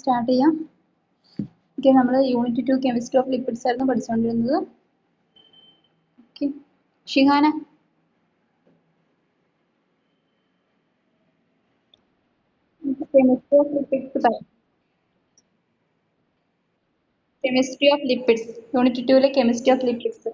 Start ചെയ്യാം. Okay, നമ്മൾ unit 2 chemistry of lipids ആയിരുന്നു പഠിച്ചുകൊണ്ടിരുന്നത്. Okay, Shihana chemistry of lipids chemistry of lipids unit 2 chemistry of lipids.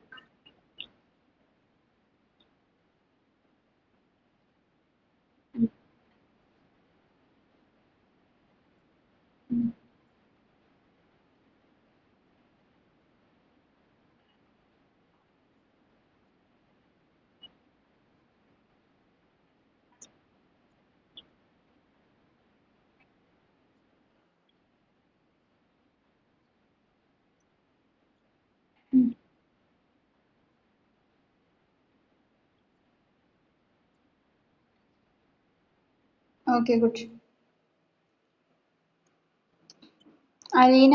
Okay, good. Aleena,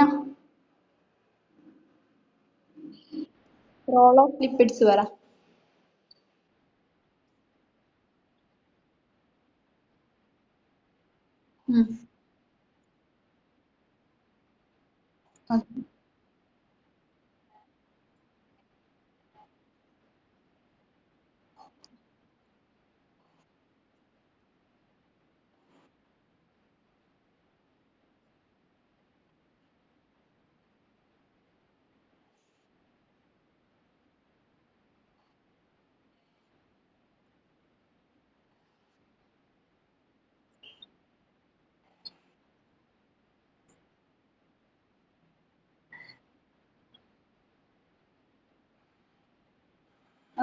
role of lipids പറ.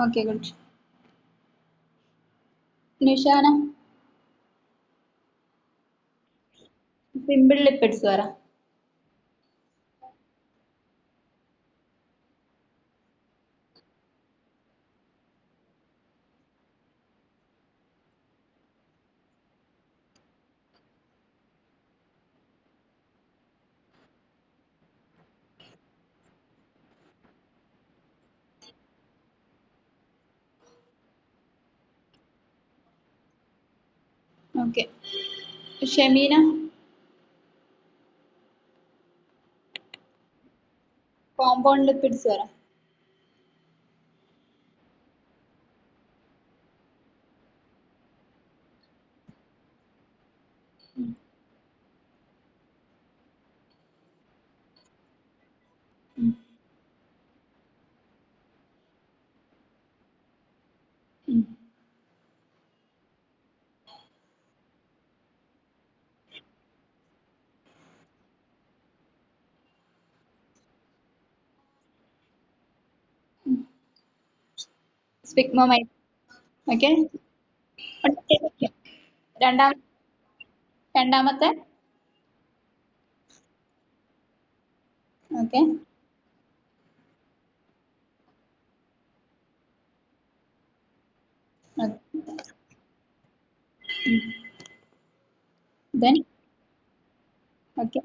Okay, good. Nishana, simple lipids പറ. Okay, Shameena, compound lipids പറ. Sphingomyelin. Okay, രണ്ടാമത്തെ. Okay, then okay,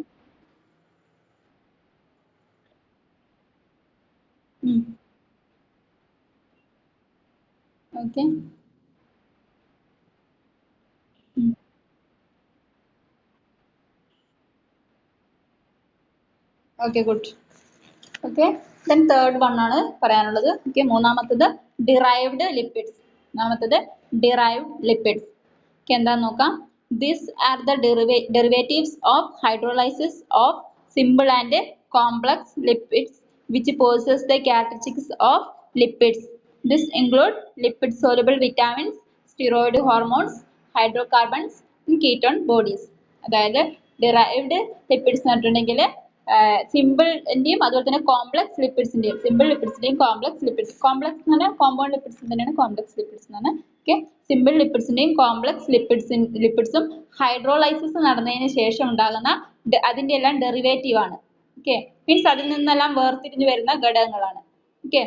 okay, okay, good. Okay, then third one ആണ് പറയാനുള്ളത്. Okay, മൂന്നാമത്തത് derived lipids. മൂന്നാമത്തത് derived lipids. Okay, എന്താന്ന് നോക്കാം. These are the derivatives of hydrolysis of simple and complex lipids which possess the characteristics of lipids. This include lipid soluble vitamins, steroid hormones, hydrocarbons, and ketone bodies. അതായത് derived lipids എന്ന് പറഞ്ഞിട്ടുണ്ടെങ്കിൽ സിമ്പിളിന്റെയും അതുപോലെ തന്നെ complex ലിപ്പിഡ്സിന്റെയും, സിമ്പിൾ ലിപ്പിഡ്സിന്റെയും complex lipids, complex എന്ന് പറഞ്ഞാൽ കോമ്പൗണ്ട് ലിപ്പിഡ്സ് തന്നെയാണ് കോംപ്ലക്സ് ലിപ്പിഡ്സ് എന്ന് പറഞ്ഞാൽ. ഓക്കെ, സിമ്പിൾ ലിപ്പിഡ്സിന്റെയും കോംപ്ലക്സ് ലിപ്പിഡ്സും ഹൈഡ്രോലൈസിസ് നടന്നതിന് ശേഷം ഉണ്ടാകുന്ന അതിന്റെ എല്ലാം ഡെറിവേറ്റീവ് ആണ്. ഓക്കെ, മീൻസ് അതിൽ നിന്നെല്ലാം വേർതിരിഞ്ഞു വരുന്ന ഘടകങ്ങളാണ്. Okay,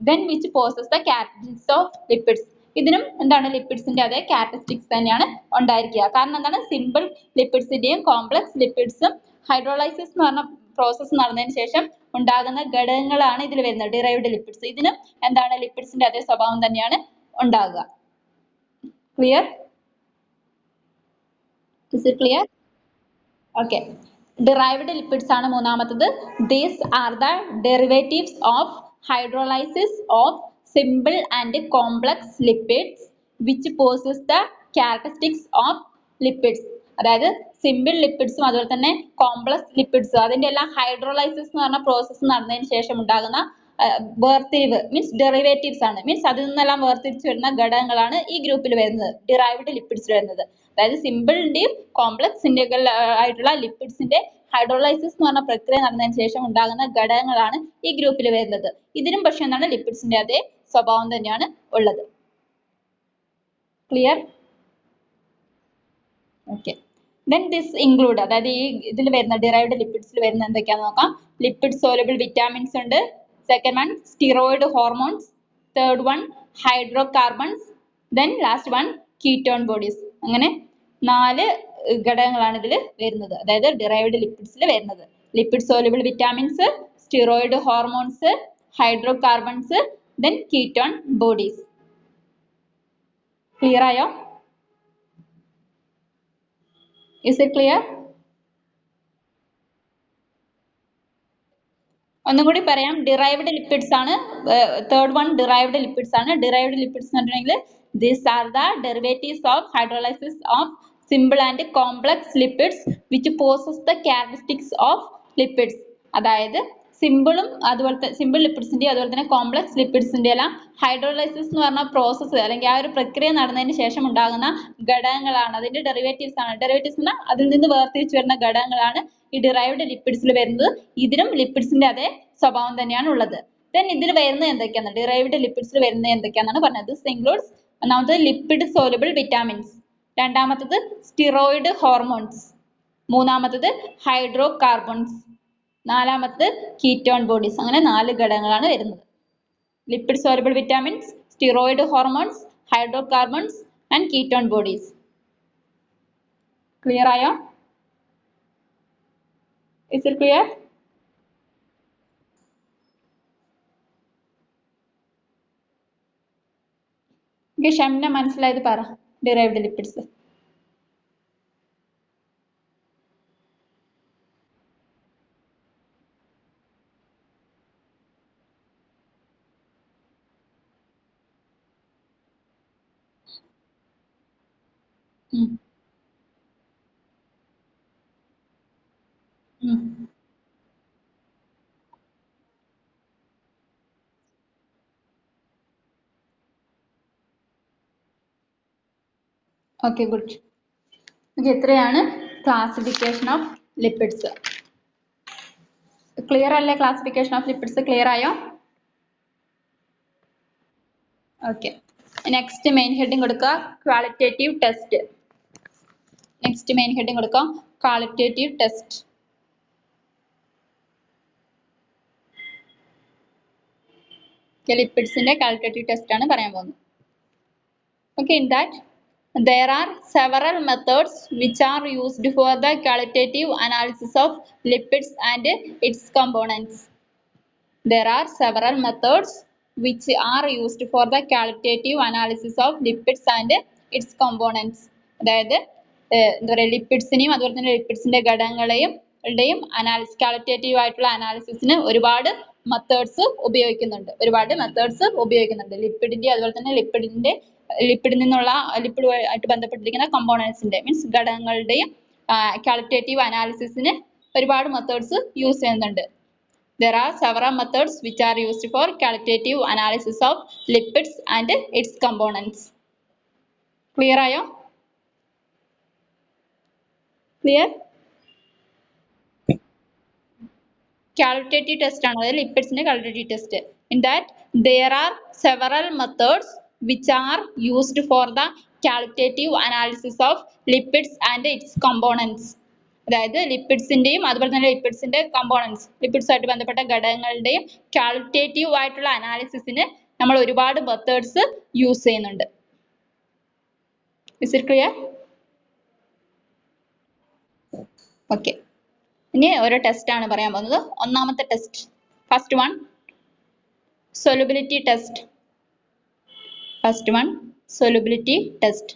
then which possess the characteristics of lipids. ഇതിനും എന്താണ് ലിപ്പിഡ്സിന്റെ അതേ ക്യാരക്ടറിസ്റ്റിക്സ് തന്നെയാണ് ഉണ്ടായിരിക്കുക. കാരണം എന്താണ്, സിമ്പിൾ ലിപ്പിഡ്സിന്റെയും കോംപ്ലക്സ് ലിപ്പിഡ്സും ഹൈഡ്രോലൈസിസ് എന്ന് പറഞ്ഞ പ്രോസസ്സ് നടന്നതിന് ശേഷം ഉണ്ടാകുന്ന ഘടകങ്ങളാണ് ഇതിൽ വരുന്നത്, ഡിറൈവ്ഡ് ലിപ്പിഡ്സ്. ഇതിനും എന്താണ് ലിപ്പിഡ്സിന്റെ അതേ സ്വഭാവം തന്നെയാണ് ഉണ്ടാകുക. Clear? Is it clear? Okay, derived lipids ആണ് മൂന്നാമത്തത്. These are the derivatives of hydrolysis of simple and complex lipids which possess the characteristics of lipids. അതായത് സിമ്പിൾ ലിപ്പിഡ്സും അതുപോലെ തന്നെ കോംപ്ലക്സ് ലിപ്പിഡ്സും അതിന്റെ എല്ലാം ഹൈഡ്രോലൈസിസ് എന്ന് പറഞ്ഞ പ്രോസസ്സ് നടന്നതിന് ശേഷം ഉണ്ടാകുന്ന വേർതിരിവ് മീൻസ് ഡെറിവേറ്റീവ്സ് ആണ്. മീൻസ് അതിൽ നിന്നെല്ലാം വേർതിരിച്ചു വരുന്ന ഘടകങ്ങളാണ് ഈ ഗ്രൂപ്പിൽ വരുന്നത്, ഡിറൈവ്ഡ് ലിപ്പിഡ്സിൽ വരുന്നത്. അതായത് സിമ്പിളിന്റെയും കോംപ്ലക്സിന്റെ ആയിട്ടുള്ള ലിപ്പിഡ്സിന്റെ ഹൈഡ്രോലൈസിസ് എന്ന് പറഞ്ഞ പ്രക്രിയ നടന്നതിന് ശേഷം ഉണ്ടാകുന്ന ഘടകങ്ങളാണ് ഈ ഗ്രൂപ്പിൽ വരുന്നത്. ഇതിനും പക്ഷെ എന്താണ് ലിപ്പിഡ്സിന്റെ അതേ സ്വഭാവം തന്നെയാണ് ഉള്ളത്. Clear? Okay. Then this include അതായത് ഈ ഇതിൽ വരുന്ന ഡിറൈവ്ഡ് ലിപ്പിഡ്സിൽ വരുന്ന എന്തൊക്കെയാണെന്ന് നോക്കാം. ലിപ്പിഡ് സോലബിൾ വിറ്റാമിൻസ് ഉണ്ട്. Second one steroid hormones. Third one hydro carbons. Then last one ketone bodies. അങ്ങനെ 4 ഘടകങ്ങളാണ് ഇതിൽ വരുന്നത്, അതായത് ഡിറൈവ്ഡ് ലിപ്പിഡ്സിൽ വരുന്നത്. Lipid soluble vitamins, steroid hormones, hydro carbons, then ketone bodies. Clear ആയോ? Is it clear? ഒന്നും കൂടി പറയാം. ഡിറൈവ്ഡ് ലിപ്പിഡ്സ് ആണ്. തേർഡ് വൺ ഡിറൈവ്ഡ് ലിപ്പിഡ്സ് ആണ്. ഡിറൈവ്ഡ് ലിപ്പിഡ്സ് എന്ന് പറഞ്ഞിട്ടുണ്ടെങ്കിൽ these are the derivatives of hydrolysis of simple and complex lipids which possess the characteristics of lipids. അതായത് സിമ്പിളും അതുപോലത്തെ സിമ്പിൾ ലിപ്പിഡ്സിന്റെ അതുപോലെ തന്നെ കോംപ്ലക്സ് ലിപ്പിഡ്സിന്റെ എല്ലാം ഹൈഡ്രോലൈസിസ് എന്ന് പറഞ്ഞ പ്രോസസ്സ് അല്ലെങ്കിൽ ആ ഒരു പ്രക്രിയ നടന്നതിന് ശേഷം ഉണ്ടാകുന്ന ഘടകങ്ങളാണ്, അതിന്റെ ഡെറിവേറ്റീവ്സ് ആണ്. ഡെറിവേറ്റീവ്സ് എന്നാൽ അതിൽ നിന്ന് വേർതിരിച്ചു വരുന്ന ഘടകങ്ങളാണ് ഈ ഡിറൈവ്ഡ് ലിപ്പിഡ്സിൽ വരുന്നത്. ഇതിനും ലിപ്പിഡ്സിന്റെ അതേ സ്വഭാവം തന്നെയാണ് ഉള്ളത്. ദെൻ ഇതിൽ വരുന്നത് എന്തൊക്കെയാണ്, ഡിറൈവ്ഡ് ലിപ്പിഡ്സിൽ വരുന്നത് എന്തൊക്കെയാണെന്നാണ് പറഞ്ഞത്. ദിസ് ഇൻക്ലൂഡ്സ് ഒന്നാമത്തത് ലിപ്പിഡ് സോലബിൾ വിറ്റാമിൻസ്, രണ്ടാമത്തത് സ്റ്റിറോയിഡ് ഹോർമോൺസ്, മൂന്നാമത്തത് ഹൈഡ്രോ കാർബൺസ്, നാലാമത്തത് കീറ്റോൺ ബോഡീസ്. അങ്ങനെ 4 ഘടകങ്ങളാണ് വരുന്നത്. Lipid soluble vitamins, steroid hormones, hydro carbons and ketone bodies. Clear ആയോ? Is it clear? ഷംന മനസ്സിലായത് പറ. Derived lipids okay, good. എത്രയാണ് ക്ലാസിഫിക്കേഷൻ ഓഫ് ലിപ്പിഡ്സ്? ക്ലിയർ അല്ലേ? ക്ലാസിഫിക്കേഷൻ ഓഫ് ലിപ്പിഡ്സ് ക്ലിയർ ആയോ? ഓക്കെ. നെക്സ്റ്റ് മെയിൻ ഹെഡിങ് കൊടുക്കുക, qualitative test. Next main heading കൊടുക്കുക, qualitative test. ലിപ്പിഡ്സിന്റെ qualitative test ആണ് പറയാൻ പോകുന്നത്. Okay, in that there are several methods which are used for the qualitative analysis of lipids and its components. There are several methods which are used for the qualitative analysis of lipids and its components. അതായത് എന്താ പറയുക, ലിപ്പിഡ്സിനെയും അതുപോലെ തന്നെ ലിപ്പിഡ്സിന്റെ ഘടകങ്ങളെയും qualitative ആയിട്ടുള്ള അനാലിസിസിന് ഒരുപാട് methods ഉപയോഗിക്കുന്നുണ്ട്. ലിപ്പിഡിന്റെ അതുപോലെ തന്നെ ലിപ്പിഡിൽ നിന്നുള്ള ലിപ്പിഡുമായിട്ട് ബന്ധപ്പെട്ടിരിക്കുന്ന കമ്പോണൻസിന്റെ മീൻസ് ഘടകങ്ങളുടെയും ക്വാളിറ്റേറ്റീവ് അനാലിസിസിന് ഒരുപാട് മെത്തേഡ്സ് യൂസ് ചെയ്യുന്നുണ്ട്. There are several methods which are used for qualitative analysis of lipids and its components. Clear ആയോ? Clear? Qualitative test ആണ്, അതായത് ലിപ്പിഡ്സിന്റെ qualitative test. In that there are several methods which are used for the qualitative analysis of lipids and its components. അതായത് ലിപ്പിഡ്സിന്റെയും അതുപോലെ തന്നെ ലിപ്പിഡ്സിന്റെ components, ലിപ്പിഡ്സുമായിട്ട് ബന്ധപ്പെട്ട ഘടകങ്ങളുടെയും qualitative ആയിട്ടുള്ള അനാലിസിസിന് നമ്മൾ ഒരുപാട് മെത്തേഡ്സ് യൂസ് ചെയ്യുന്നുണ്ട്. Is it clear? ഓക്കെ. ഇനി ഒരു ടെസ്റ്റ് ആണ് പറയാൻ പോകുന്നത്. ഒന്നാമത്തെ test, first one solubility test. First one solubility test.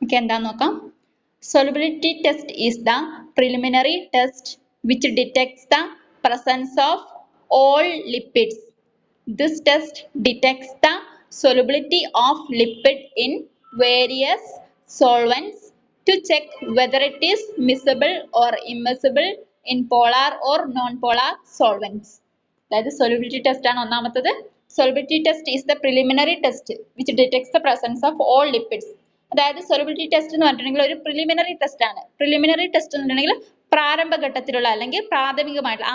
Okay, എന്താന്ന് നോക്കാം. Solubility test is the preliminary test which detects the presence of all lipids. This test detects the solubility of lipid in various solvents to check whether it is miscible or immiscible in polar or non-polar solvents. അതായത് solubility test ആണ് ഒന്നാമത്തത്. Solubility test is the preliminary test which detects the presence of all lipids. അതായത് solubility test എന്ന് പറഞ്ഞിട്ടുണ്ടെങ്കിൽ ഒരു preliminary test ആണ്. Preliminary test എന്ന് പറഞ്ഞിട്ടുണ്ടെങ്കിൽ പ്രാരംഭഘട്ടത്തിലുള്ള അല്ലെങ്കിൽ പ്രാഥമികമായിട്ടുള്ള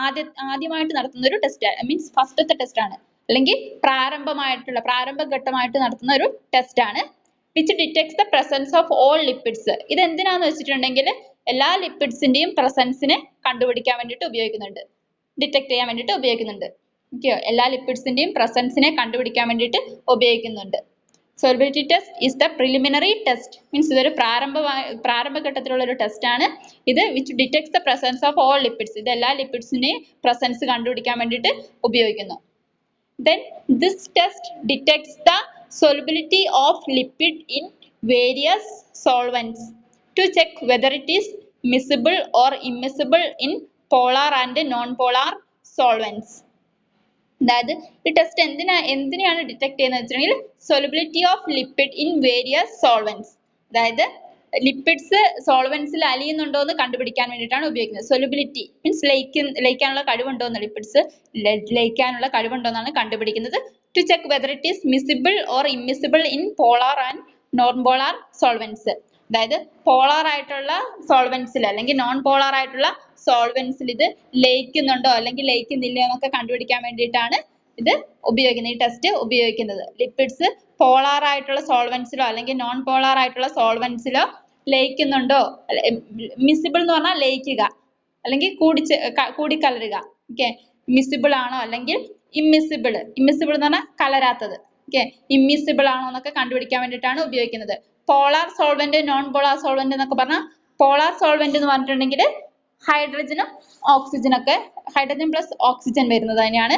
ആദ്യമായിട്ട് നടത്തുന്ന ഒരു ടെസ്റ്റ് മീൻസ് ഫസ്റ്റത്തെ ടെസ്റ്റ് ആണ്. അല്ലെങ്കിൽ പ്രാരംഭഘട്ടമായിട്ട് നടത്തുന്ന ഒരു ടെസ്റ്റ് ആണ്. which detects the presence of all lipids. ഇത് എന്തിനാന്ന് വെച്ചിട്ടുണ്ടെങ്കിൽ എല്ലാ ലിപ്പിഡ്സിന്റെയും പ്രസൻസിനെ കണ്ടുപിടിക്കാൻ വേണ്ടിയിട്ട് ഉപയോഗിക്കുന്നുണ്ട്. ഡിറ്റക്ട് ചെയ്യാൻ വേണ്ടിയിട്ട് ഉപയോഗിക്കുന്നുണ്ട്. ഓക്കെ, എല്ലാ ലിപ്പിഡ്സിന്റെയും പ്രസൻസിനെ കണ്ടുപിടിക്കാൻ വേണ്ടിയിട്ട് ഉപയോഗിക്കുന്നുണ്ട്. Solubility test is the preliminary test. Means ഇതൊരു പ്രാരംഭഘട്ടത്തിലുള്ള ഒരു ടെസ്റ്റ് ആണ്. ഇത് which detects the presence of all lipids. ഇത് എല്ലാ ലിപ്പിഡ്സിന്റെയും പ്രസൻസ് കണ്ടുപിടിക്കാൻ വേണ്ടിയിട്ട് ഉപയോഗിക്കുന്നു. Then this test detects the solubility of lipid in various solvents to check whether it is miscible or immiscible in polar and non-polar solvents. അതായത് ഈ test എന്തിനാണ് detect ചെയ്യുന്നത് വെച്ചിട്ടുണ്ടെങ്കിൽ solubility of lipid in various solvents. അതായത് lipids സോൾവെന്റ്സിൽ അലിയുന്നുണ്ടോ എന്ന് കണ്ടുപിടിക്കാൻ വേണ്ടിയിട്ടാണ് ഉപയോഗിക്കുന്നത്. solubility മീൻസ് ലയിക്കാനുള്ള കഴിവുണ്ടോ എന്ന്, ലിപ്പിഡ്സ് ലയിക്കാനുള്ള കഴിവുണ്ടോ എന്നാണ് കണ്ടുപിടിക്കുന്നത്. to check whether it is miscible or immiscible in polar and non-polar solvents. അതായത് പോളാർ ആയിട്ടുള്ള സോൾവെന്റ്സിൽ അല്ലെങ്കിൽ നോൺ പോളാർ ആയിട്ടുള്ള സോൾവെന്റ്സിൽ ഇത് ലയിക്കുന്നുണ്ടോ അല്ലെങ്കിൽ ലയിക്കുന്നില്ല എന്നൊക്കെ കണ്ടുപിടിക്കാൻ വേണ്ടിയിട്ടാണ് ഇത് ഉപയോഗിക്കുന്നത്, ഈ ടെസ്റ്റ് ഉപയോഗിക്കുന്നത്. ലിപ്പിഡ്സ് പോളാർ ആയിട്ടുള്ള സോൾവെന്റ്സിലോ അല്ലെങ്കിൽ നോൺ പോളാർ ആയിട്ടുള്ള സോൾവെന്റ്സിലോ ലയിക്കുന്നുണ്ടോ, മിസിബിൾ എന്ന് പറഞ്ഞാൽ ലയിക്കുക അല്ലെങ്കിൽ കൂടിക്കലരുക. ഓക്കെ, മിസിബിൾ ആണോ അല്ലെങ്കിൽ ഇമ്മിസിബിൾ എന്ന് പറഞ്ഞാൽ കലരാത്തത്. ഓക്കെ, ഇമ്മിസിബിൾ ആണോ എന്നൊക്കെ കണ്ടുപിടിക്കാൻ വേണ്ടിയിട്ടാണ് ഉപയോഗിക്കുന്നത്. Polar solvent, non polar solvent എന്നൊക്കെ പറഞ്ഞാൽ പോളാർ സോൾവെന്റ് എന്ന് പറഞ്ഞിട്ടുണ്ടെങ്കിൽ ഹൈഡ്രജനും ഓക്സിജനും ഒക്കെ, ഹൈഡ്രജൻ പ്ലസ് ഓക്സിജൻ വരുന്നത് തന്നെയാണ്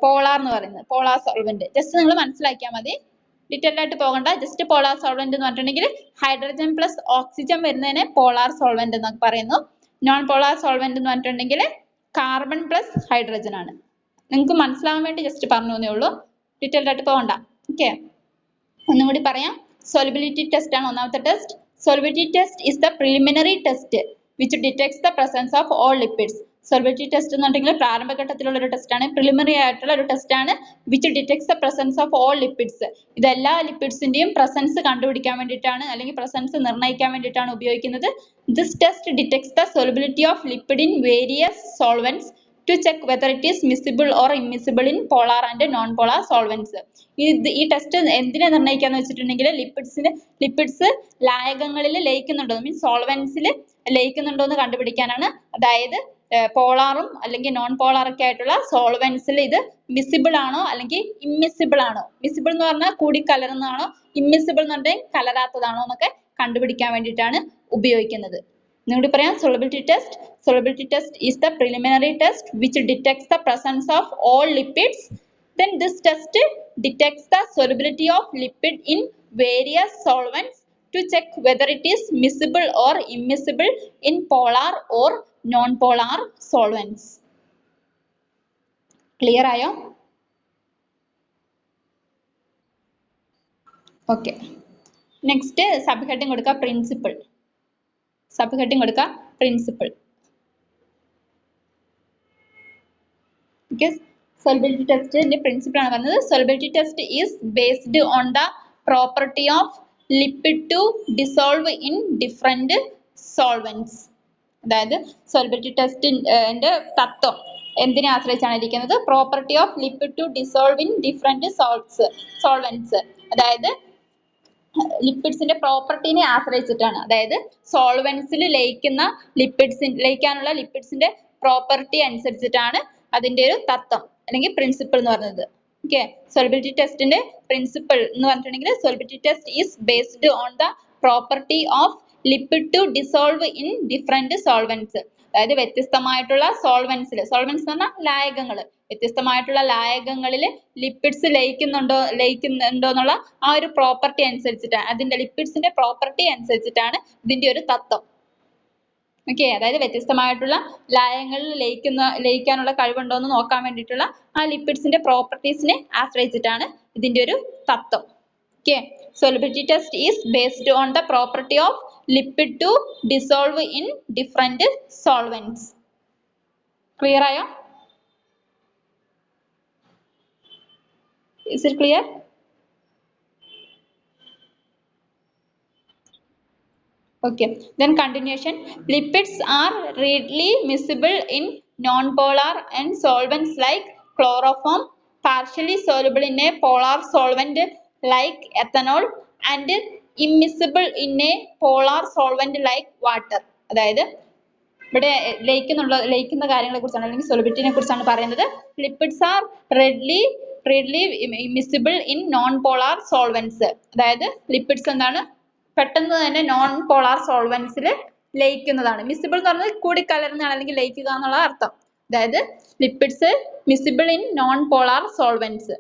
പോളാർ എന്ന് പറയുന്നത്, പോളാർ സോൾവെന്റ്. ജസ്റ്റ് നിങ്ങൾ മനസ്സിലാക്കിയാൽ മതി, ഡീറ്റെയിൽ ആയിട്ട് പോകണ്ട. ജസ്റ്റ് പോളാർ സോൾവെന്റ് എന്ന് പറഞ്ഞിട്ടുണ്ടെങ്കിൽ ഹൈഡ്രജൻ പ്ലസ് ഓക്സിജൻ വരുന്നതിനെ പോളാർ സോൾവെന്റ് എന്നൊക്കെ പറയുന്നു. നോൺ പോളാർ സോൾവെന്റ് എന്ന് പറഞ്ഞിട്ടുണ്ടെങ്കിൽ കാർബൺ പ്ലസ് ഹൈഡ്രജൻ ആണ്. നിങ്ങൾക്ക് മനസ്സിലാവാൻ വേണ്ടി ജസ്റ്റ് പറഞ്ഞു തന്നേ ഉള്ളൂ, ഡീറ്റെയിൽ ആയിട്ട് പോകണ്ട. ഓക്കെ, ഒന്നുകൂടി പറയാം. solubility test ആണ് ഒന്നാമത്തെ test. solubility test is the preliminary test which detects the presence of all lipids. solubility test എന്ന് പറഞ്ഞിട്ടുണ്ടെങ്കിൽ പ്രാരംഭഘട്ടത്തിലുള്ള ഒരു ടെസ്റ്റ് ആണ്, പ്രിലിമിനറി ആയിട്ടുള്ള ഒരു ടെസ്റ്റ് ആണ്. which detects the presence of all lipids. ഇത് എല്ലാ ലിപ്പിഡ്സിന്റെയും പ്രസൻസ് കണ്ടുപിടിക്കാൻ വേണ്ടിയിട്ടാണ് അല്ലെങ്കിൽ പ്രസൻസ് നിർണ്ണയിക്കാൻ വേണ്ടിയിട്ടാണ് ഉപയോഗിക്കുന്നത്. this test detects the solubility of lipid in various solvents to check whether it is miscible or immiscible in polar and non-polar solvents. ഈ test എന്തിനെ നിർണ്ണയിക്കാന്ന് വെച്ചിട്ടുണ്ടെങ്കിൽ ലിപ്പിഡ്സ് ലായകങ്ങളിൽ ലയിക്കുന്നുണ്ടോ, മീൻസ് സോൾവെന്റ്സിൽ ലയിക്കുന്നുണ്ടോ എന്ന് കണ്ടുപിടിക്കാനാണ്. അതായത് പോളാറും അല്ലെങ്കിൽ നോൺ പോളാർ ഒക്കെ ആയിട്ടുള്ള സോൾവെന്റ്സിൽ ഇത് മിസിബിൾ ആണോ അല്ലെങ്കിൽ ഇമ്മിസിബിൾ ആണോ, മിസിബിൾ എന്ന് പറഞ്ഞാൽ കൂടി കലരുന്നതാണോ, ഇമ്മിസിബിൾ എന്ന് പറഞ്ഞാൽ കലരാത്തതാണോ എന്നൊക്കെ കണ്ടുപിടിക്കാൻ വേണ്ടിയിട്ടാണ് ഉപയോഗിക്കുന്നത്. ഒന്നുകൂടി പറയാം. solubility test is the preliminary test which detects the presence of all lipids. Then this test detects the solubility of lipid in various solvents to check whether it is miscible or immiscible in polar or non-polar solvents. Clear ആയോ? Okay, next sub heading കൊടുക്കുക principle. Sub heading കൊടുക്കുക principle. solubility test ന്റെ principle ആണ് പറഞ്ഞത്. solubility test is based on the property of lipid to dissolve in different solvents. അതായത് solubility test ന്റെ തത്വം എന്തിനെ ആശ്രയിച്ചാണ് ഇരിക്കുന്നത്? property of lipid to dissolve in different solvents. അതായത് ലിപ്പിഡ്സിന്റെ പ്രോപ്പർട്ടിനെ ആശ്രയിച്ചിട്ടാണ്. അതായത് സോൾവെന്റ്സിൽ ലയിക്കാനുള്ള ലിപ്പിഡ്സിന്റെ പ്രോപ്പർട്ടി അനുസരിച്ചിട്ടാണ് അതിന്റെ ഒരു തത്വം അല്ലെങ്കിൽ പ്രിൻസിപ്പിൾ എന്ന് പറയുന്നത്. ഓക്കെ, solubility ടെസ്റ്റിന്റെ പ്രിൻസിപ്പിൾ എന്ന് പറഞ്ഞിട്ടുണ്ടെങ്കിൽ solubility test is based on the property of lipid to dissolve in different solvents. അതായത് വ്യത്യസ്തമായിട്ടുള്ള സോൾവെന്റ്സിൽ, സോൾവെന്റ്സ് എന്ന് പറഞ്ഞാൽ ലായകങ്ങൾ, വ്യത്യസ്തമായിട്ടുള്ള ലായകങ്ങളിൽ ലിപ്പിഡ്സ് ലയിക്കുന്നുണ്ടോ എന്നുള്ള ആ ഒരു പ്രോപ്പർട്ടി അനുസരിച്ചിട്ടാണ്, അതിന്റെ ലിപ്പിഡ്സിന്റെ പ്രോപ്പർട്ടി അനുസരിച്ചിട്ടാണ് ഇതിന്റെ ഒരു തത്വം. ഓക്കെ, അതായത് വ്യത്യസ്തമായിട്ടുള്ള ലായങ്ങളിൽ ലയിക്കാനുള്ള കഴിവുണ്ടോ എന്ന് നോക്കാൻ വേണ്ടിയിട്ടുള്ള ആ ലിപ്പിഡ്സിന്റെ പ്രോപ്പർട്ടീസിനെ ആശ്രയിച്ചിട്ടാണ് ഇതിന്റെ ഒരു തത്വം. Okay, solubility test is based on the property of lipid to dissolve in different solvents. Clear ആയോ? Is it clear? Okay, then continuation. Lipids are readily miscible in non-polar and solvents like chloroform, partially soluble in a polar solvent like ethanol, and immiscible in a polar solvent like water. അതായത് ഇവിടെ ലയിക്കുന്ന കാര്യങ്ങളെ കുറിച്ചാണ് അല്ലെങ്കിൽ സോളിബിലിറ്റിനെ കുറിച്ചാണ് പറയുന്നത്. Lipids are readily miscible in non-polar solvents. അതായത് ലിപ്പിഡ്സ് എന്താണ്, പെട്ടെന്ന് തന്നെ നോൺ പോളാർ സോൾവെന്റ്സിൽ ലയിക്കുന്നതാണ്. മിസിബിൾ എന്ന് പറഞ്ഞാൽ കൂടിക്കലർന്നാണ് അല്ലെങ്കിൽ ലയിക്കുക എന്നുള്ള അർത്ഥം. അതായത് lipids miscible in non polar solvents,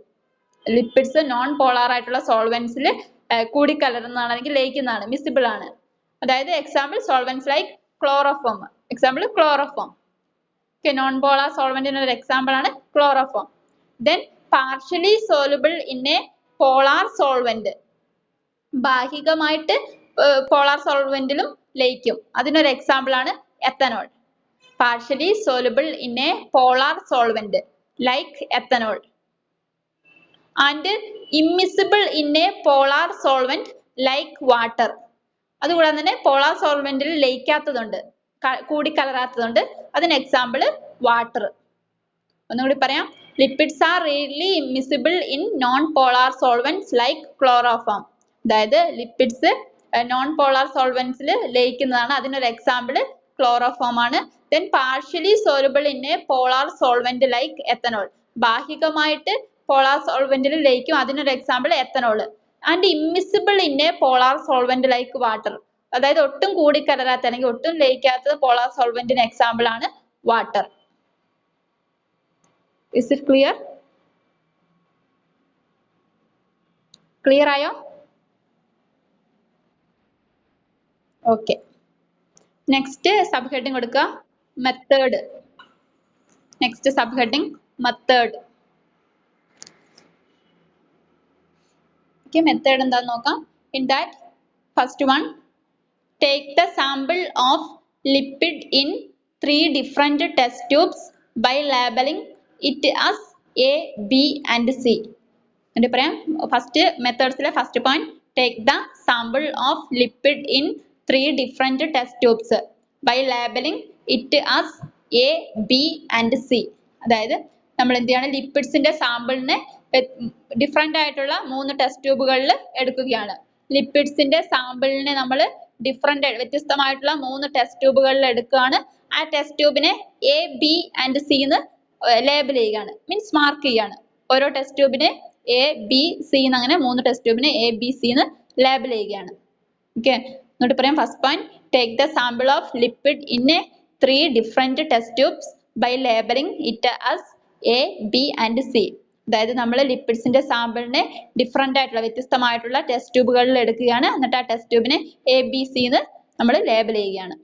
lipids non polar ആയിട്ടുള്ള സോൾവെന്റ്സിൽ കൂടിക്കലർന്നതാണ് അല്ലെങ്കിൽ ലയിക്കുന്നതാണ്, മിസിബിൾ ആണ്. അതായത് example solvents like chloroform, example chloroform. Okay, non polar സോൾവെന്റിന് ഒരു എക്സാമ്പിൾ ആണ് chloroform. Then partially soluble in a polar solvent, ഭാഗികമായിട്ട് പോളാർ സോൾവെന്റിലും ലയിക്കും, അതിനൊരു എക്സാമ്പിൾ ആണ് ethanol. Partially soluble in a polar solvent like ethanol. And immiscible in a polar solvent like water. അതുകൂടാതെ തന്നെ polar സോൾവെന്റിൽ ലയിക്കാത്തതുണ്ട്, കൂടിക്കലരാത്തതുണ്ട്, അതിന് example water. ഒന്നുകൂടി പറയാം. Lipids are readily immiscible in non-polar solvents like chloroform. അതായത് lipids non polar സോൾവെന്റ്സിൽ ലയിക്കുന്നതാണ്, അതിനൊരു example chloroform ആണ്. Then partially soluble in a polar solvent like ethanol, ഭാഗികമായിട്ട് പോളാർ സോൾവെന്റിൽ ലയിക്കും, അതിനൊരു example ethanol. And immiscible in a polar solvent like water, അതായത് ഒട്ടും കൂടിക്കലരാത്ത അല്ലെങ്കിൽ ഒട്ടും ലയിക്കാത്ത പോളാർ സോൾവെന്റിന് എക്സാമ്പിൾ ആണ് water. Is it clear? Clear ആയോ? ഓക്കെ, നെക്സ്റ്റ് സബ് ഹെഡിങ് കൊടുക്കുക, method. Next sub heading method. Okay, method എന്താന്ന് നോക്കാം. In that first one, take the sample of lipid in 3 different test tubes by labeling it as A, B and C. എന്നിട്ട് പറയാം, first മെത്തേഡ്സിലെ first point, take the sample of lipid in 3 different test tubes by labeling it as A, B and C. അതായത് നമ്മൾ എന്ത് ചെയ്യാണ്, ലിപ്പിഡ്സിന്റെ സാമ്പിളിനെ different ആയിട്ടുള്ള 3 test ട്യൂബുകളിൽ എടുക്കുകയാണ്. ലിപ്പിഡ്സിന്റെ സാമ്പിളിനെ നമ്മൾ വ്യത്യസ്തമായിട്ടുള്ള 3 ടെസ്റ്റ് ട്യൂബുകളിൽ എടുക്കുകയാണ്. ആ ടെസ്റ്റ് ട്യൂബിനെ എ, ബി ആൻഡ് സി എന്ന് ലേബൽ ചെയ്യുകയാണ്, മീൻസ് മാർക്ക് ചെയ്യാണ്. ഓരോ ടെസ്റ്റ് ട്യൂബിനെ എ, ബി, സി എന്ന്, അങ്ങനെ 3 ടെസ്റ്റ് ട്യൂബിനെ എ, ബി, സി എന്ന് ലേബൽ ചെയ്യുകയാണ്. ഓക്കെ, എന്നിട്ട് പറയാം first point, take the sample of lipid in a 3 different test tubes by labelling it as A, B and C. അതായത് നമ്മൾ ലിപ്പിഡ്സിന്റെ സാമ്പിളിനെ ഡിഫറെന്റ് ആയിട്ടുള്ള വ്യത്യസ്തമായിട്ടുള്ള ടെസ്റ്റ് ട്യൂബുകളിൽ എടുക്കുകയാണ്, എന്നിട്ട് ആ ടെസ്റ്റ് ട്യൂബിനെ എ, ബി, സി എന്ന് നമ്മൾ ലേബൽ ചെയ്യുകയാണ്.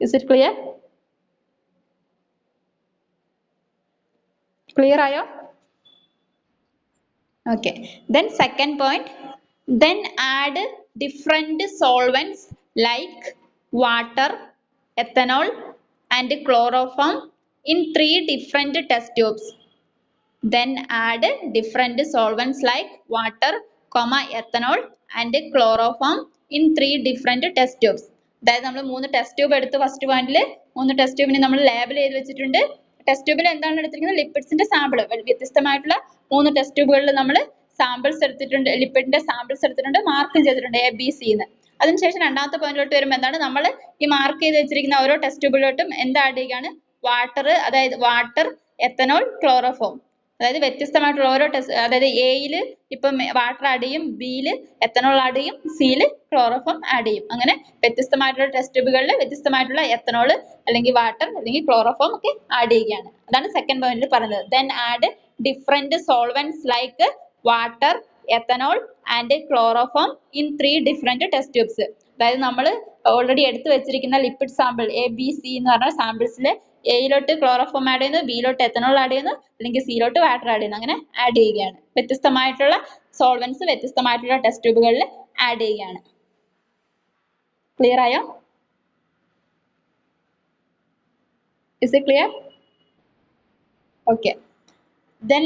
Is it clear? ക്ലിയർ ആയോ? Okay, then second point, then add different solvents like water, ethanol and chloroform in 3 different test tubes. Then add different solvents like water, ethanol and chloroform in 3 different test tubes. അതായത് നമ്മൾ 3 test tube എടുത്ത് first പോയിന്റിൽ 3 test ട്യൂബിനെ നമ്മൾ label ചെയ്ത് വെച്ചിട്ടുണ്ട്. Test ട്യൂബിൽ എന്താണ് എടുത്തിരിക്കുന്നത്, ലിപ്പിഡ്സിന്റെ സാമ്പിൾ. വ്യത്യസ്തമായിട്ടുള്ള 3 ടെസ്റ്റ് ട്യൂബുകളിൽ നമ്മൾ സാമ്പിൾസ് എടുത്തിട്ടുണ്ട്, ലിപ്പിഡിന്റെ സാമ്പിൾസ് എടുത്തിട്ടുണ്ട്, മാർക്കും ചെയ്തിട്ടുണ്ട് എ, ബി, സി എന്ന്. അതിനുശേഷം രണ്ടാമത്തെ പോയിന്റിലോട്ട് വരുമ്പോൾ എന്താണ്, നമ്മൾ ഈ മാർക്ക് ചെയ്ത് വെച്ചിരിക്കുന്ന ഓരോ ടെസ്റ്റ് ട്യൂബിലോട്ടും എന്ത് ആഡ് ചെയ്യുകയാണ്, വാട്ടർ, അതായത് വാട്ടർ, എത്തനോൾ, ക്ലോറോഫോം. അതായത് വ്യത്യസ്തമായിട്ടുള്ള ഓരോ ടെസ്റ്റ്, അതായത് എയിൽ ഇപ്പം വാട്ടർ ആഡ് ചെയ്യും, ബിയിൽ എത്തനോൾ ആഡ് ചെയ്യും, സിയിൽ ക്ലോറോഫോം ആഡ് ചെയ്യും. അങ്ങനെ വ്യത്യസ്തമായിട്ടുള്ള ടെസ്റ്റ് ട്യൂബുകളിൽ വ്യത്യസ്തമായിട്ടുള്ള എത്തനോൾ അല്ലെങ്കിൽ വാട്ടർ അല്ലെങ്കിൽ ക്ലോറോഫോം ഒക്കെ ആഡ് ചെയ്യുകയാണ്. അതാണ് സെക്കൻഡ് പോയിന്റിൽ പറയുന്നത്. Then add different solvents like water, ethanol and chloroform in 3 different test tubes. അതായത് നമ്മൾ ഓൾറെഡി എടുത്തു വെച്ചിരിക്കുന്ന lipid sample A B C എന്ന് പറഞ്ഞ സാമ്പിൾസിൽ എയിലോട്ട് ക്ലോറോഫോം ആഡ് ചെയ്യുന്നു, ബിയിലോട്ട് എത്തനോൾ ആഡ് ചെയ്യുന്നു, അല്ലെങ്കിൽ സിയിലോട്ട് വാട്ടർ ആഡ് ചെയ്യുന്നു. അങ്ങനെ ആഡ് ചെയ്യുകയാണ്. വ്യത്യസ്തമായിട്ടുള്ള സോൾവെന്റ്സ് വ്യത്യസ്തമായിട്ടുള്ള ടെസ്റ്റ് ട്യൂബുകളിൽ ആഡ് ചെയ്യുകയാണ്. ക്ലിയർ ആയോ? Is it clear? Okay. Then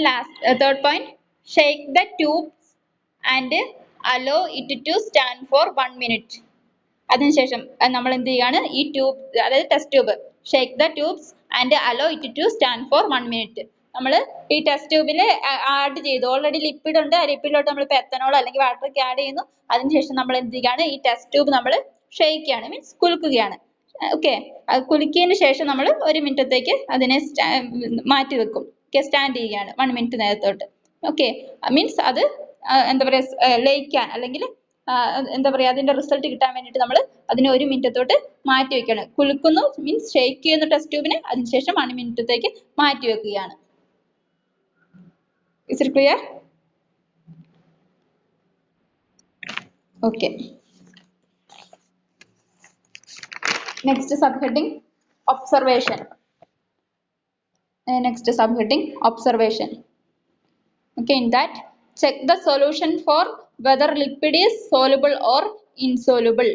third point, shake the tubes and allow it to stand for 1 minute. അതിനുശേഷം നമ്മൾ എന്ത് ചെയ്യാണ്, ഈ ട്യൂബ് അതായത് test tube shake the tubes and allow it to stand for 1 minute. നമ്മൾ ഈ test ട്യൂബിൽ add ചെയ്തു, ഓൾറെഡി ലിപ്പിഡ് ഉണ്ട്, ആ ലിപ്പിഡിലോട്ട് നമ്മൾ ഇപ്പോൾ എത്തനോൾ അല്ലെങ്കിൽ വാട്ടർ ഒക്കെ ആഡ് ചെയ്യുന്നു. അതിനുശേഷം നമ്മൾ എന്ത് ചെയ്യുകയാണ്, ഈ ടെസ്റ്റ് ട്യൂബ് നമ്മൾ ഷേക്ക് ചെയ്യാണ്, മീൻസ് കുലുക്കുകയാണ്. ഓക്കെ, അത് കുലുക്കിയതിന് ശേഷം നമ്മൾ 1 മിനിറ്റത്തേക്ക് അതിനെ മാറ്റി വെക്കും. ഓക്കെ, സ്റ്റാൻഡ് ചെയ്യുകയാണ് 1 മിനിറ്റ് നേരത്തോട്ട്. ഓക്കെ, മീൻസ് അത് എന്താ പറയുക, ലയിക്കാൻ അല്ലെങ്കിൽ എന്താ പറയുക, അതിന്റെ റിസൾട്ട് കിട്ടാൻ വേണ്ടിയിട്ട് നമ്മൾ അതിനെ 1 മിനിറ്റത്തോട്ട് മാറ്റി വെക്കുകയാണ്. കുലുക്കുന്നു മീൻസ് ഷേക്ക് ചെയ്യുന്ന ടെസ്റ്റ് ട്യൂബിനെ, അതിനുശേഷം 1 മിനിറ്റത്തേക്ക് മാറ്റി വെക്കുകയാണ്. Is it clear? Okay. Next subheading, observation. Next subheading, observation. Okay, in that check the solution for whether lipid is soluble or insoluble.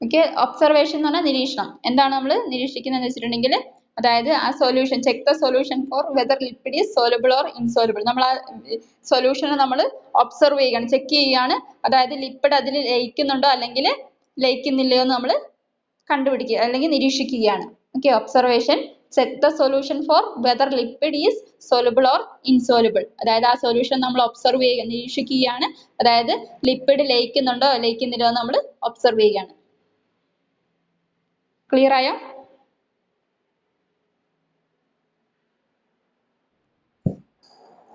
Okay, observation എന്ന് പറഞ്ഞാൽ നിരീക്ഷണം. എന്താണ് നമ്മൾ നിരീക്ഷിക്കുന്നതെന്ന് വെച്ചിട്ടുണ്ടെങ്കിൽ, അതായത് ആ solution, check the solution for whether lipid is soluble or insoluble. നമ്മൾ ആ സൊല്യൂഷനെ നമ്മൾ ഒബ്സർവ് ചെയ്യുകയാണ്, ചെക്ക് ചെയ്യുകയാണ്. അതായത് ലിപ്പിഡ് അതിൽ ലയിക്കുന്നുണ്ടോ അല്ലെങ്കിൽ ലയിക്കുന്നില്ലയോ എന്ന് നമ്മൾ കണ്ടുപിടിക്കുക അല്ലെങ്കിൽ നിരീക്ഷിക്കുകയാണ്. Okay, observation, check the solution for whether lipid is soluble or insoluble. അതായത് ആ സൊല്യൂഷൻ നമ്മൾ ഒബ്സർവ് ചെയ്യുക, നിരീക്ഷിക്കുകയാണ്. അതായത് ലിപ്പിഡ് ലയിക്കുന്നുണ്ടോ ലയിക്കുന്നില്ലയോ എന്ന് നമ്മൾ ഒബ്സർവ് ചെയ്യുകയാണ്. ക്ലിയർ ആയോ?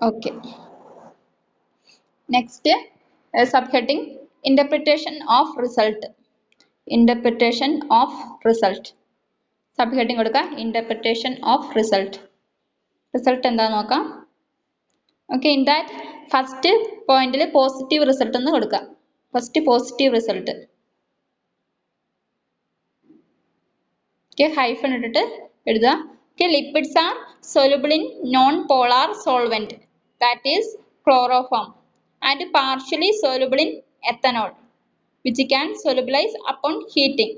Okay. Next subheading, interpretation of result. Interpretation of result. Subheading കൊടുക്കുക, interpretation of result. Result എന്താന്ന് നോക്കാം. Okay, in that first point ൽ positive result എന്ന് കൊടുക്കുക. First positive result. Okay, hyphen ഇട്ടിട്ട് എഴുതുക. Okay, lipids are soluble in non-polar solvent, that is chloroform, and partially soluble in ethanol, which can solubilize upon heating.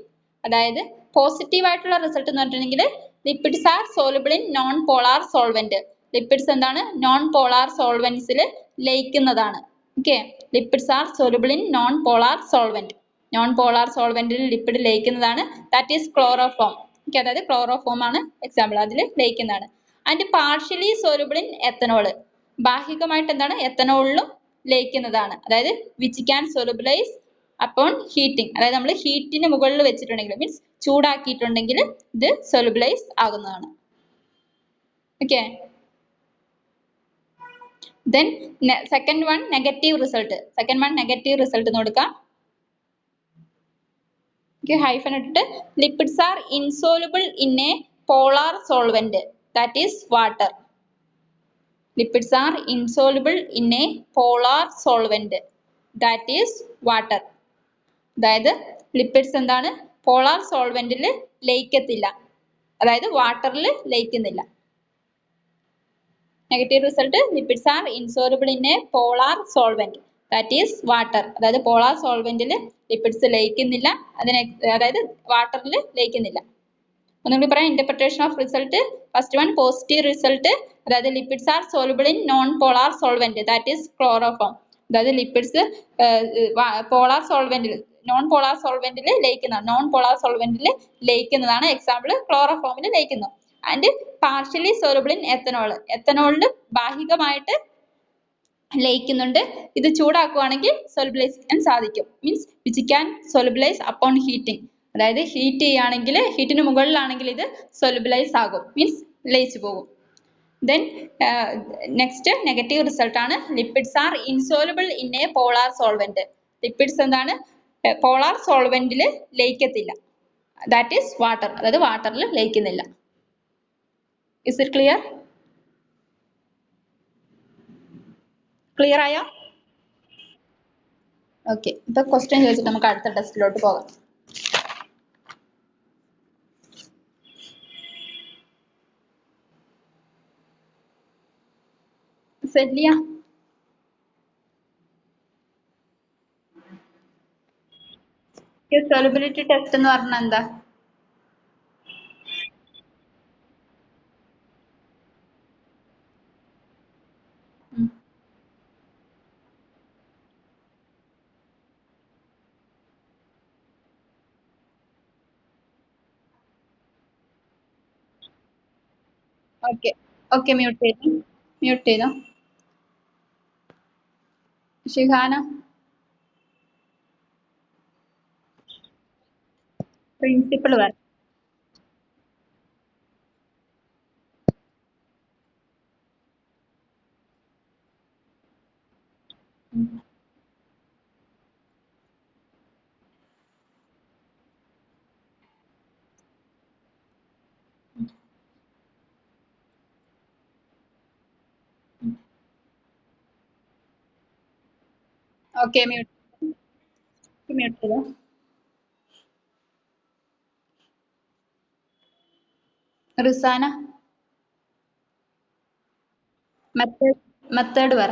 അതായത് positive ആയിട്ടുള്ള result എന്ന് പറഞ്ഞിട്ടുണ്ടെങ്കിൽ lipids are soluble in non polar solvent. Lipids എന്താണ്, non polar സോൾവെന്റ്സിൽ ലയിക്കുന്നതാണ്. Okay, lipids are soluble in non polar solvent. Non polar സോൾവെന്റിൽ lipid ലയിക്കുന്നതാണ്, that is chloroform. Okay, അതായത് ക്ലോറോഫോം ആണ് എക്സാമ്പിൾ, അതിൽ ലയിക്കുന്നതാണ്. And partially soluble in ethanol, ഭാഗികമായിട്ട് എന്താണ്, എത്തനോളിലും ലയിക്കുന്നതാണ്. അതായത് which can solubilize upon heating. അതായത് നമ്മൾ ഹീറ്റിന് മുകളിൽ വെച്ചിട്ടുണ്ടെങ്കിൽ, മീൻസ് ചൂടാക്കിയിട്ടുണ്ടെങ്കിൽ ഇത് solubilize ആകുന്നതാണ്. Okay, then second one negative result. Second one negative result എന്ന് കൊടുക്കാം. Okay, hyphen ഇട്ടിട്ട് lipids are insoluble in a polar solvent, that is water. Lipids are insoluble in a polar solvent, that is water. അതായത് lipids എന്താണ്, polar സോൾവെന്റിൽ ലയിക്കത്തില്ല, അതായത് വാട്ടറിൽ ലയിക്കുന്നില്ല. Negative result, lipids are insoluble in a polar solvent, that is water. അതായത് polar സോൾവെന്റിൽ lipids ലയിക്കുന്നില്ല, അതായത് വാട്ടറിൽ ലയിക്കുന്നില്ല. ഒന്നുകൂടി പറയാം, interpretation of result. First one positive result, അതായത് lipids are soluble in non polar solvent, that is chloroform. അതായത് ലിപ്പിഡ്സ് പോളാർ സോൾവെന്റിൽ, നോൺ പോളാർ സോൾവെന്റിൽ ലയിക്കുന്നതാണ്, നോൺ പോളാർ സോൾവെന്റിൽ ലയിക്കുന്നതാണ്. എക്സാമ്പിൾ ക്ലോറോഫോമിൽ ലയിക്കുന്നു. And partially soluble in ethanol, എത്തനോളിൽ ഭാഗികമായിട്ട് ലയിക്കുന്നുണ്ട്. ഇത് ചൂടാക്കുകയാണെങ്കിൽ സോലുബിലൈസ് ചെയ്യാൻ സാധിക്കും, means which can solubilize upon heating. അതായത് ഹീറ്റ് ചെയ്യുകയാണെങ്കിൽ, ഹീറ്റിന് മുകളിലാണെങ്കിൽ ഇത് സോലുബിലൈസ് ആകും, മീൻസ് ലയിച്ചു പോകും. then next negative result ആണ് lipids are insoluble in a polar solvent. lipids എന്താണ് polar solvent ൽ ലയിക്കത്തില്ല, that is water, അതായത് വാട്ടറിൽ ലയിക്കുന്നില്ല. is it clear? ക്ലിയർ ആയോ? ഓക്കെ, ഇപ്പൊ ക്വസ്റ്റ്യൻ ചോദിച്ചിട്ട് നമുക്ക് അടുത്ത ടെസ്റ്റിലോട്ട് പോകാം. സെല്ലിയ, solubility ടെസ്റ്റ് എന്ന് പറഞ്ഞാൽ എന്താ? ഓക്കെ ഓക്കെ, മ്യൂട്ട് ചെയ്തു, മ്യൂട്ട് ചെയ്തോ. ഷിഹാന, പ്രിൻസിപ്പിൾ പറ. ഓക്കെ, മ്യൂട്ട് ചെയ്തോ. റിസാന, മെത്തേഡ് പറ.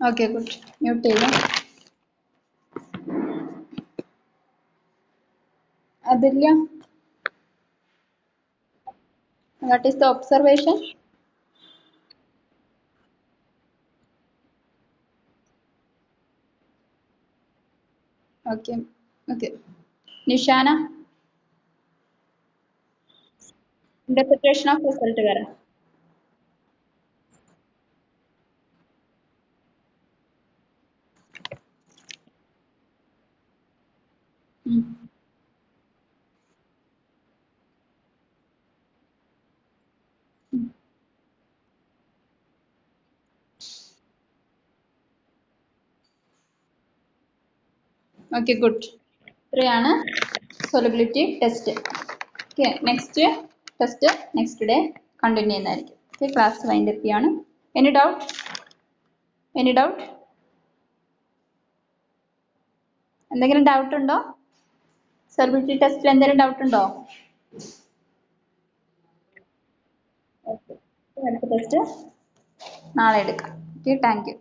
ഓക്കെ, ഗുഡ്, മ്യൂട്ട് ചെയ്തോ. അതില്ല, what is the observation? Okay okay, Nishana, interpretation of result പറ. Okay, good. ഇത്രയാണ് solubility test. Okay, next test next day continue ചെയ്യുന്നതായിരിക്കും. ഓക്കെ, ക്ലാസ് വൈൻഡ് അപ്പ് ചെയ്യാണ്. Any doubt? Any doubt? എന്തെങ്കിലും doubt ഉണ്ടോ? solubility ടെസ്റ്റിൽ എന്തെങ്കിലും ഡൗട്ട് ഉണ്ടോ? അടുത്ത ടെസ്റ്റ് നാളെ എടുക്കാം. Okay, thank you.